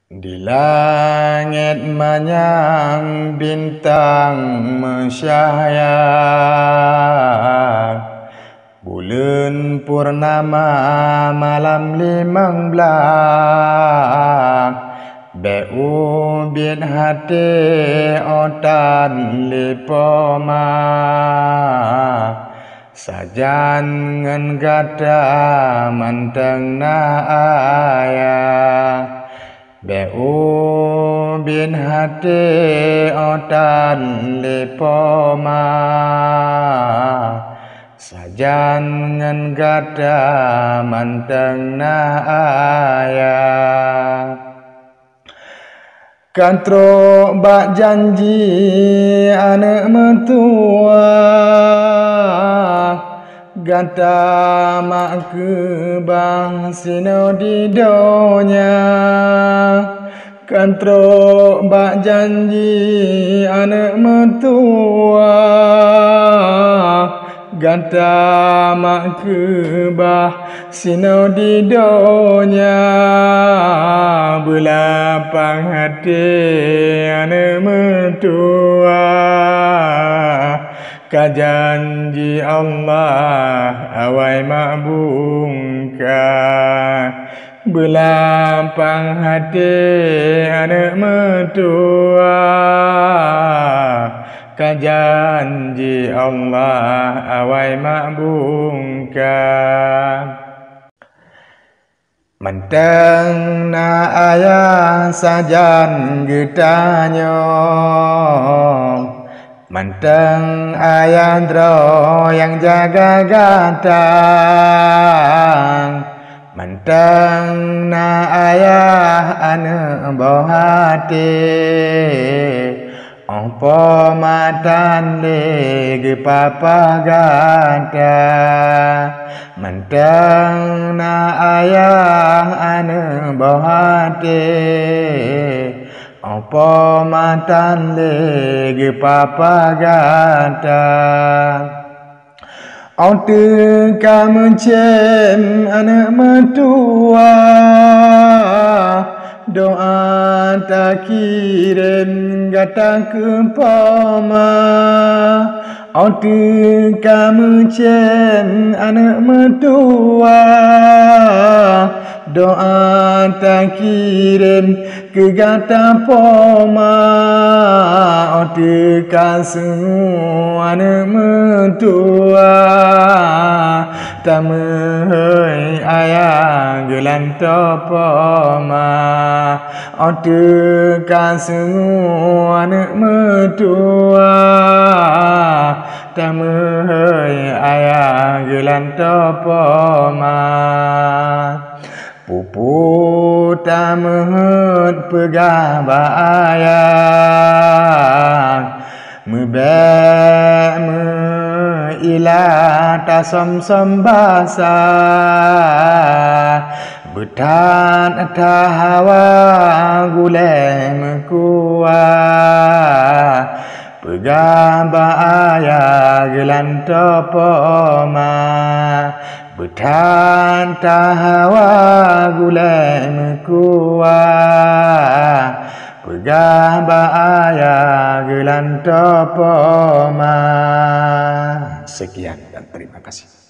Di langit manyang bintang mensyayang, bulan purnama malam 15, beubin hati otan lipoma, sajan ngen gada manteng na ayah. Beubin hati otan lipoma, sajan ngen gada manteng na ayah. Kantro bak janji anak mentua, gata mak kebang sino di donya. Kantro bak janji anak mentua, gata mak kebah sino di donya. Belapang hati anak mentua, kajanji Allah awai mak bungka. Belapang hati anak mentua, kajanji Allah awai mak bungka. Manteng na ayah sajan getanyong, manteng ayah dro yang jaga gatang. Manteng na ayah ane bohati, ompo matan legi papa gata. Manteng na ayah ane bohati, ompo matan legi papa gata. Ote kamu cem anak mentua, doa tak kirim gata kempoma. Ote kamu cem anak mentua, doa tak kirim ke gata poma. Ote kasu anak mentua, tamai ayah gelan topoma. Ote kasu anak mentua, tamai ayah gelan topoma. Pupu tamet pegah bayang, mebek ilah tasom-som basa, betan tahawa gule mekuah. Pegah bayang gelan topoma, betan tahawa gule mekuah. Pegah bayang gelan topoma. Sekian dan terima kasih.